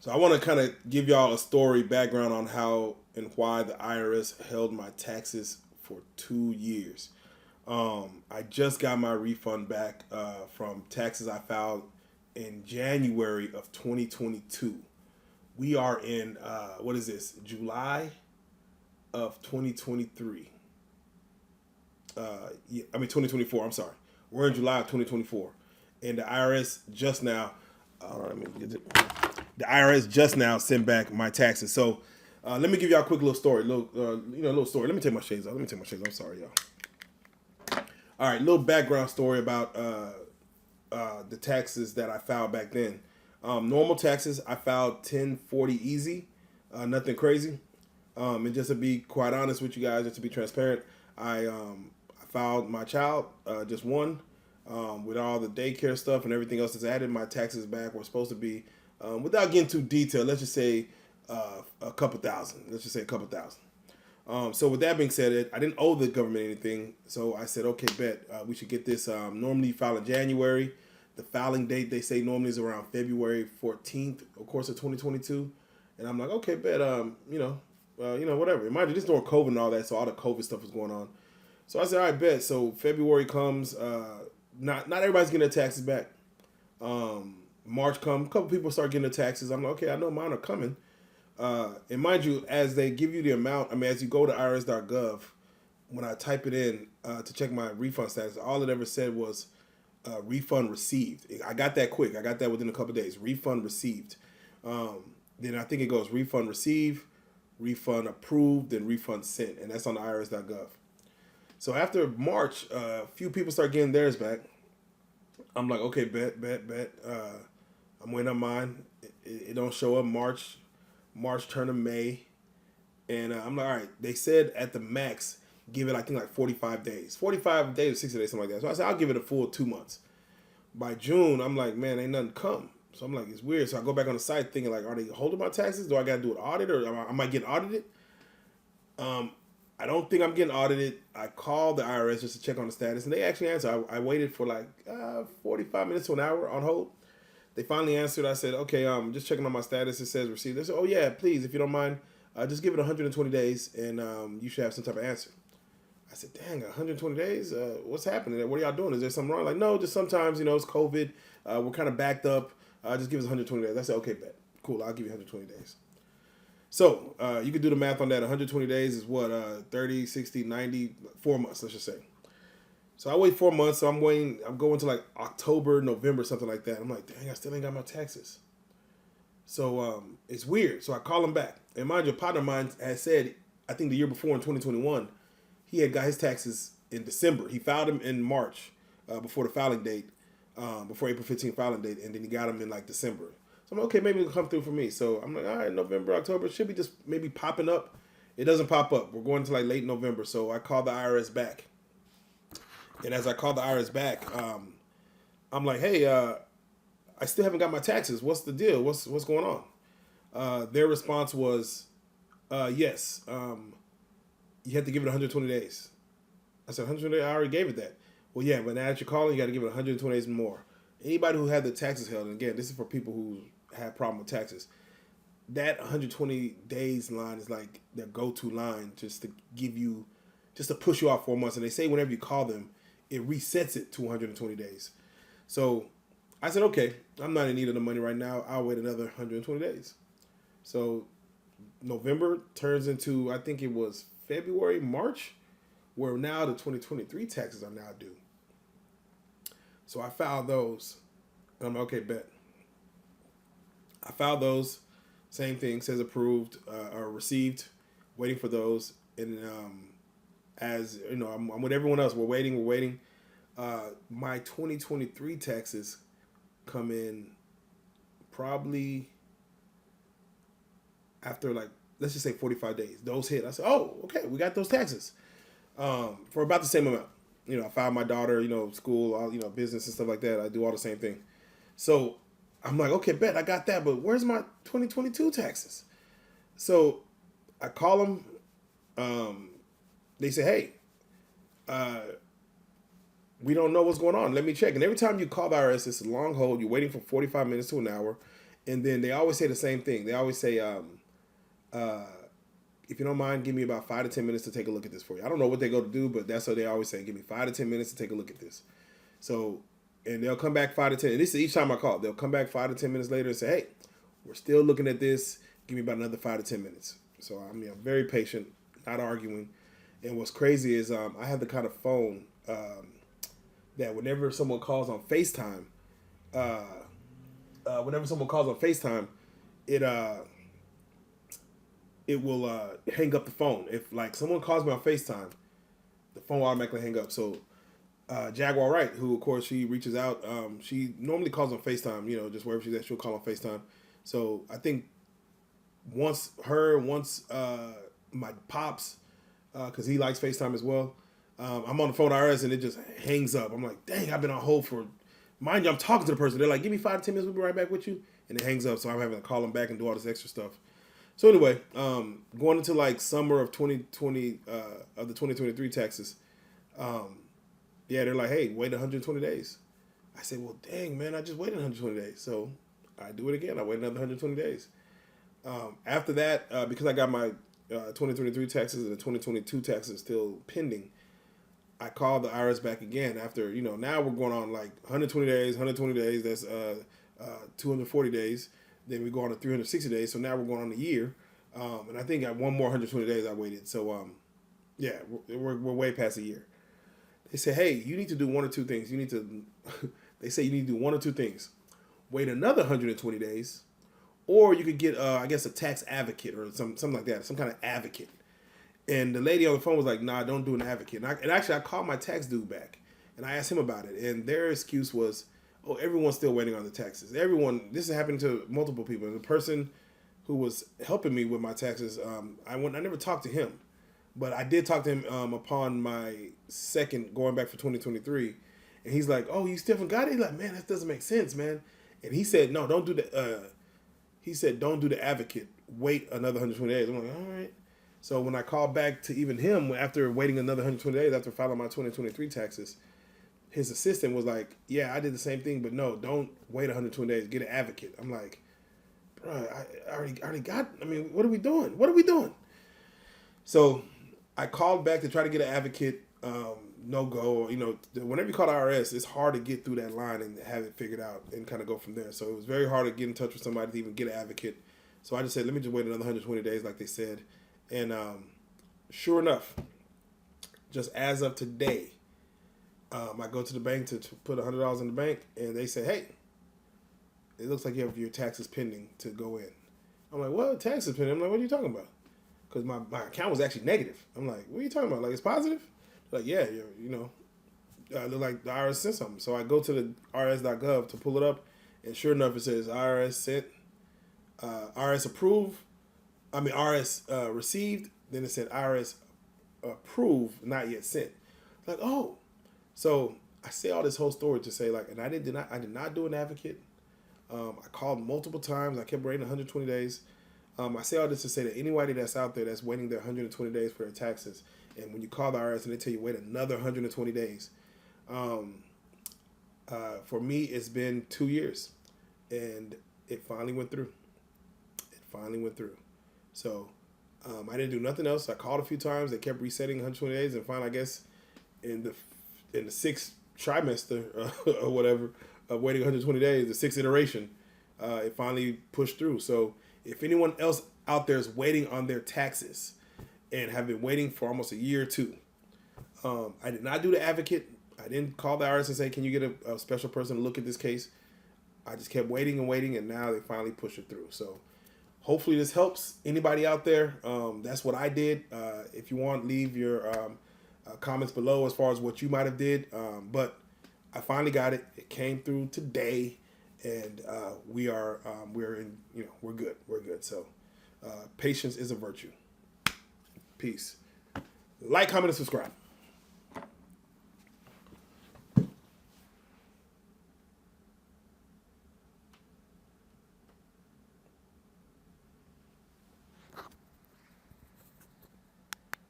So I want to kind of give y'all a story background on how and why the IRS held my taxes for 2 years. I just got my refund back from taxes I filed in January of 2022. We are in what is this? July of 2023. Yeah, I mean 2024. I'm sorry. We're in July of 2024, and the IRS just now. Let me get it. The IRS just now sent back my taxes. So let me give y'all a quick little story, little story. Let me take my shades off. Let me take my shades off. I'm sorry, y'all. All right, little background story about the taxes that I filed back then. Normal taxes, I filed 1040 easy, nothing crazy. And just to be quite honest with you guys, just to be transparent, I filed my child, just one, with all the daycare stuff and everything else that's added. My taxes back were supposed to be, without getting too detailed, let's just say a couple thousand. Let's just say a couple thousand. So with that being said, I didn't owe the government anything. So I said, okay, bet we should get this. Normally you file in January. The filing date they say normally is around February 14th, of course, of 2022. And I'm like, okay, bet. Whatever. Mind you, this is during COVID and all that, so all the COVID stuff was going on. So I said, all right, bet. So February comes. Not everybody's getting their taxes back. March comes. A couple people start getting their taxes. I'm like, okay, I know mine are coming. And mind you, as they give you the amount, I mean, as you go to irs.gov, when I type it in to check my refund status, all it ever said was refund received. I got that quick. I got that within a couple of days. Refund received. Then I think it goes refund received, refund approved, and refund sent. And that's on the irs.gov. So after March, a few people start getting theirs back. I'm like, okay, bet. I'm waiting on mine. It don't show up March turn to May. And I'm like, all right. They said at the max, give it, I think, like 45 days. 45 days or 60 days, something like that. So I said, I'll give it a full 2 months. By June, I'm like, man, ain't nothing come. So I'm like, it's weird. So I go back on the site thinking, like, are they holding my taxes? Do I got to do an audit or am I getting audited? I don't think I'm getting audited. I called the IRS just to check on the status, and they actually answered. I waited for like 45 minutes to an hour on hold. They finally answered. I said, okay, just checking on my status. It says received. They said, oh, yeah, please, if you don't mind, just give it 120 days, and you should have some type of answer. I said, dang, 120 days? What's happening? What are y'all doing? Is there something wrong? Like, no, just sometimes, it's COVID. We're kind of backed up. Just give us 120 days. I said, okay, bet. Cool, I'll give you 120 days. So you could do the math on that. 120 days is what? 30, 60, 90, 4 months, let's just say. So I wait 4 months. So I'm waiting. I'm going to like October, November, something like that. I'm like, dang, I still ain't got my taxes. So it's weird. So I call him back. And mind you, a partner of mine had said, I think the year before in 2021, he had got his taxes in December. He filed them in March before the filing date, before April 15th filing date, and then he got them in like December. So I'm like, okay, maybe it'll come through for me. So I'm like, all right, November, October, it should be just maybe popping up. It doesn't pop up. We're going to like late November. So I called the IRS back. And as I called the IRS back, I'm like, hey, I still haven't got my taxes. What's the deal? What's going on? Their response was, yes, you have to give it 120 days. I said, 120 days? I already gave it that. Well, yeah, but now that you're calling, you got to give it 120 days more. Anybody who had the taxes held, and again, this is for people who have problem with taxes, that 120 days line is like their go-to line just to give you, just to push you off 4 months. And they say whenever you call them, it resets it to 120 days. So I said, okay, I'm not in need of the money right now. I'll wait another 120 days. So November turns into, I think it was February, March, where now the 2023 taxes are now due. So I filed those. And I'm like, okay, bet. I filed those. Same thing, says approved or received. Waiting for those. And as you know, I'm with everyone else. We're waiting. My 2023 taxes come in probably after like, let's just say 45 days. Those hit. I said, oh, okay, we got those taxes for about the same amount. I filed my daughter, school, all, business and stuff like that. I do all the same thing. So I'm like, okay, bet I got that, but where's my 2022 taxes? So I call them. They say, hey, we don't know what's going on. Let me check. And every time you call the IRS, it's a long hold. You're waiting for 45 minutes to an hour. And then they always say the same thing. They always say, if you don't mind, give me about 5 to 10 minutes to take a look at this for you. I don't know what they go to do, but that's what they always say. Give me 5 to 10 minutes to take a look at this. So, and they'll come back 5 to 10. And this is each time I call. They'll come back 5 to 10 minutes later and say, hey, we're still looking at this. Give me about another 5 to 10 minutes. So, I mean, I'm very patient, not arguing. And what's crazy is I have the kind of phone that whenever someone calls on FaceTime, it will hang up the phone. If like someone calls me on FaceTime, the phone will automatically hang up. So Jaguar Wright, who of course she reaches out, she normally calls on FaceTime, you know, just wherever she's at, she'll call on FaceTime. So I think once my pops, because he likes FaceTime as well, I'm on the phone IRS and it just hangs up. I'm like, dang, I've been on hold for, mind you, I'm talking to the person. They're like, give me 5 to 10 minutes, we'll be right back with you. And it hangs up, so I'm having to call them back and do all this extra stuff. So anyway, going into like summer of 2020, of the 2023 taxes, yeah, they're like, hey, wait 120 days. I said, well, dang, man, I just waited 120 days. So I do it again. I wait another 120 days. After that, because I got my 2023 taxes and the 2022 taxes still pending, I called the IRS back again after, you know, now we're going on like 120 days, that's 240 days. Then we go on to 360 days. So now we're going on a year. And I think at one more 120 days I waited. So, yeah, we're way past a year. They say, hey, you need to do one or two things. They say you need to do one or two things. Wait another 120 days. Or you could get, I guess, a tax advocate or something like that, some kind of advocate. And the lady on the phone was like, nah, don't do an advocate. And actually, I called my tax dude back. And I asked him about it. And their excuse was, oh, everyone's still waiting on the taxes. This is happening to multiple people. And the person who was helping me with my taxes, I never talked to him. But I did talk to him upon my second going back for 2023. And he's like, oh, you still haven't got it? He's like, man, that doesn't make sense, man. And he said, no, don't do the, don't do the advocate. Wait another 120 days. I'm like, all right. So when I called back to even him, after waiting another 120 days, after filing my 2023 taxes, his assistant was like, yeah, I did the same thing, but no, don't wait 120 days. Get an advocate. I'm like, bro, I already got, I mean, what are we doing? So I called back to try to get an advocate, no go. You know, whenever you call the IRS, it's hard to get through that line and have it figured out and kind of go from there. So it was very hard to get in touch with somebody to even get an advocate. So I just said, let me just wait another 120 days like they said. And sure enough, just as of today, I go to the bank to put $100 in the bank, and they say, hey, it looks like you have your taxes pending to go in. I'm like, what, taxes pending? I'm like, what are you talking about? Because my account was actually negative. I'm like, what are you talking about? Like, it's positive? Like, yeah, they're like, the IRS sent something. So I go to the IRS.gov to pull it up, and sure enough, it says IRS sent, IRS approved, IRS received, then it said IRS approved, not yet sent. Like, oh. So I say all this whole story to say, like, and I did not do an advocate. I called multiple times. I kept waiting 120 days. I say all this to say that anybody that's out there that's waiting their 120 days for their taxes, and when you call the IRS and they tell you wait another 120 days, for me it's been 2 years, and it finally went through. So I didn't do nothing else. I called a few times. They kept resetting 120 days, and finally, I guess in the sixth trimester or whatever of waiting 120 days, the sixth iteration, it finally pushed through. So if anyone else out there is waiting on their taxes and have been waiting for almost a year or two, I did not do the advocate. I didn't call the IRS and say, can you get a special person to look at this case? I just kept waiting, and now they finally pushed it through. So hopefully this helps anybody out there. That's what I did. If you want, leave your comments below as far as what you might have did. But I finally got it. It came through today, and we're good. We're good. So patience is a virtue. Peace. Like, comment, and subscribe.